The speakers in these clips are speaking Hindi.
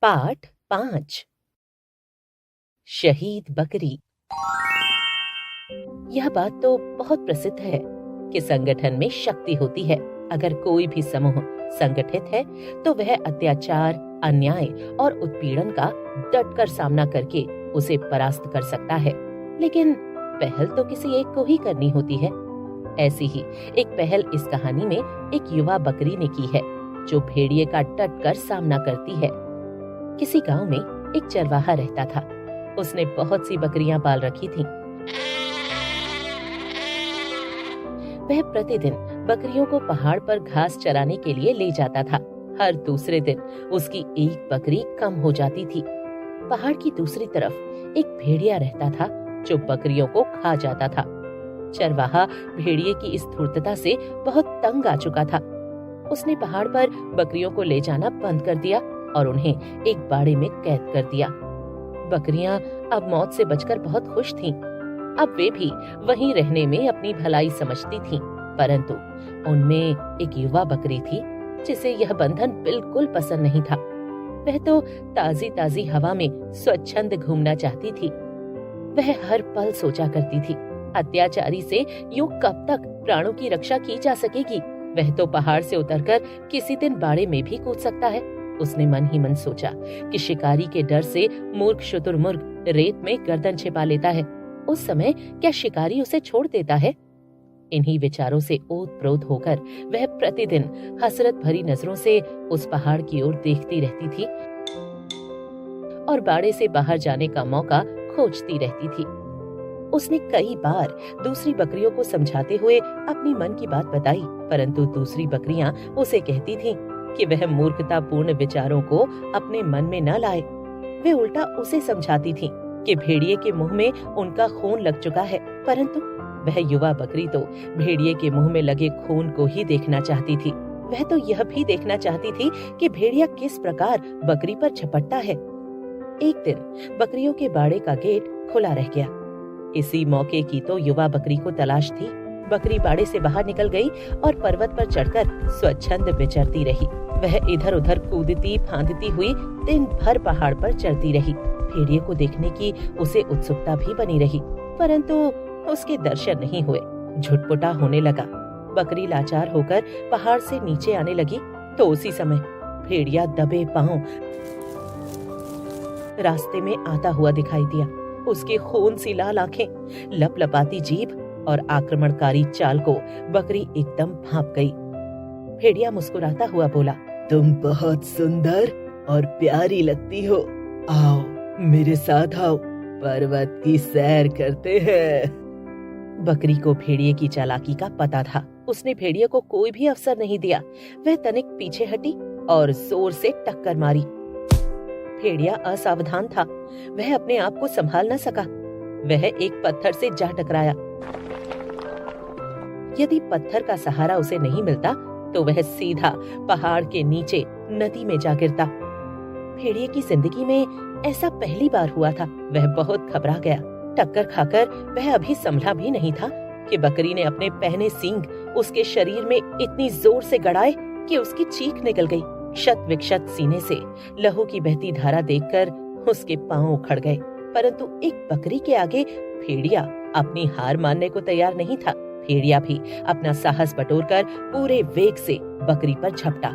पाठ 5। शहीद बकरी। यह बात तो बहुत प्रसिद्ध है कि संगठन में शक्ति होती है। अगर कोई भी समूह संगठित है तो वह अत्याचार, अन्याय और उत्पीड़न का डटकर सामना करके उसे परास्त कर सकता है। लेकिन पहल तो किसी एक को ही करनी होती है। ऐसी ही एक पहल इस कहानी में एक युवा बकरी ने की है, जो भेड़िए का डटकर सामना करती है। किसी गांव में एक चरवाहा रहता था। उसने बहुत सी बकरियां पाल रखी थीं। वह प्रतिदिन बकरियों को पहाड़ पर घास चराने के लिए ले जाता था। हर दूसरे दिन उसकी एक बकरी कम हो जाती थी। पहाड़ की दूसरी तरफ एक भेड़िया रहता था, जो बकरियों को खा जाता था। चरवाहा भेड़िए की इस धूर्तता से बहुत तंग आ चुका था। उसने पहाड़ पर बकरियों को ले जाना बंद कर दिया और उन्हें एक बाड़े में कैद कर दिया। बकरियां अब मौत से बचकर बहुत खुश थीं। अब वे भी वहीं रहने में अपनी भलाई समझती थीं, परंतु उनमें एक युवा बकरी थी जिसे यह बंधन बिल्कुल पसंद नहीं था। वह तो ताजी ताजी हवा में स्वच्छंद घूमना चाहती थी। वह हर पल सोचा करती थी, अत्याचारी से यूं कब तक प्राणों की रक्षा की जा सकेगी। वह तो पहाड़ से उतरकर किसी दिन बाड़े में भी कूद सकता है। उसने मन ही मन सोचा कि शिकारी के डर से मूर्ख शुतुरमुर्ग रेत में गर्दन छिपा लेता है। उस समय क्या शिकारी उसे छोड़ देता है? इन्हीं विचारों से ओत-प्रोत होकर वह प्रतिदिन हसरत भरी नजरों से उस पहाड़ की ओर देखती रहती थी और बाड़े से बाहर जाने का मौका खोजती रहती थी। उसने कई बार दूसरी बकरियों को समझाते हुए अपनी मन की बात बताई, परंतु दूसरी बकरियां उसे कहती थीं कि वह मूर्खतापूर्ण विचारों को अपने मन में न लाए। वे उल्टा उसे समझाती थीं कि भेड़िए के मुंह में उनका खून लग चुका है, परंतु वह युवा बकरी तो भेड़िए के मुंह में लगे खून को ही देखना चाहती थी। वह तो यह भी देखना चाहती थी कि भेड़िया किस प्रकार बकरी पर झपटता है। एक दिन बकरियों के बाड़े का गेट खुला रह गया। इसी मौके की तो युवा बकरी को तलाश थी। बकरी बाड़े से बाहर निकल गई और पर्वत पर चढ़कर स्वच्छंद विचरती रही। वह इधर उधर कूदती फांदती हुई दिन भर पहाड़ पर चढ़ती रही। भेड़िए को देखने की उसे उत्सुकता भी बनी रही, परंतु उसके दर्शन नहीं हुए। झुटपुटा होने लगा। बकरी लाचार होकर पहाड़ से नीचे आने लगी तो उसी समय भेड़िया दबे पांव रास्ते में आता हुआ दिखाई दिया। उसकी खून सी लाल आंखें, लपलपाती जीभ और आक्रमणकारी चाल को बकरी एकदम भांप गई। भेड़िया मुस्कुराता हुआ बोला, तुम बहुत सुंदर और प्यारी लगती हो। आओ मेरे साथ आओ, पर्वत की सैर करते हैं। बकरी को भेड़िए की चालाकी का पता था। उसने भेड़िए को कोई भी अवसर नहीं दिया। वह तनिक पीछे हटी और जोर से टक्कर मारी। भेड़िया असावधान था। वह अपने आप को संभाल न सका। वह एक पत्थर से जा टकराया। यदि पत्थर का सहारा उसे नहीं मिलता तो वह सीधा पहाड़ के नीचे नदी में जा गिरता। भेड़िए की जिंदगी में ऐसा पहली बार हुआ था। वह बहुत घबरा गया। टक्कर खाकर वह अभी संभला भी नहीं था कि बकरी ने अपने पहने सींग उसके शरीर में इतनी जोर से गड़ाए कि उसकी चीख निकल गई। शत विक्षत सीने से लहू की बहती धारा देखकर उसके पांव उखड़ गए, परंतु एक बकरी के आगे भेड़िया अपनी हार मानने को तैयार नहीं था। भेड़िया भी अपना साहस बटोरकर पूरे वेग से बकरी पर झपटा।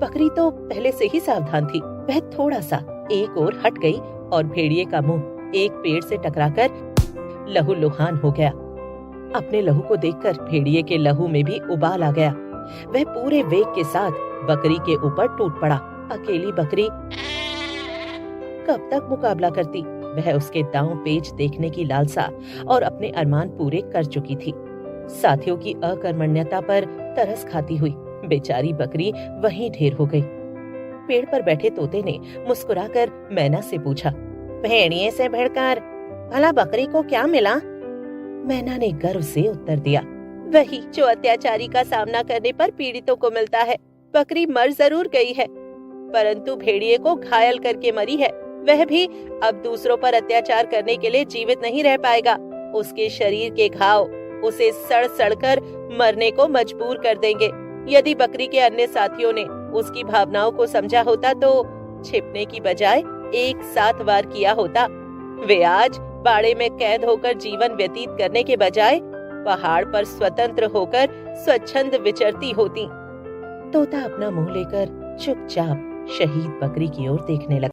बकरी तो पहले से ही सावधान थी। वह थोड़ा सा एक ओर हट गई और भेड़िए का मुंह एक पेड़ से टकराकर लहूलुहान हो गया। अपने लहू को देखकर भेड़िए के लहू में भी उबाल आ गया। वह पूरे वेग के साथ बकरी के ऊपर टूट पड़ा। अकेली बकरी कब तक मुकाबला करती? वह उसके दांव पेच देखने की लालसा और अपने अरमान पूरे कर चुकी थी। साथियों की अकर्मण्यता पर तरस खाती हुई बेचारी बकरी वहीं ढेर हो गई। पेड़ पर बैठे तोते ने मुस्कुराकर मैना से पूछा, भेड़िए से भिड़कर भला बकरी को क्या मिला? मैना ने गर्व से उत्तर दिया, वही जो अत्याचारी का सामना करने पर पीड़ितों को मिलता है। बकरी मर जरूर गई है, परंतु भेड़िए को घायल करके मरी है। वह भी अब दूसरों पर अत्याचार करने के लिए जीवित नहीं रह पाएगा। उसके शरीर के घाव उसे सड़ सड़कर मरने को मजबूर कर देंगे। यदि बकरी के अन्य साथियों ने उसकी भावनाओं को समझा होता तो छिपने की बजाय एक साथ वार किया होता, वे आज बाड़े में कैद होकर जीवन व्यतीत करने के बजाय पहाड़ पर स्वतंत्र होकर स्वच्छंद विचरती होती। तोता अपना मुंह लेकर चुपचाप शहीद बकरी की ओर देखने लगा।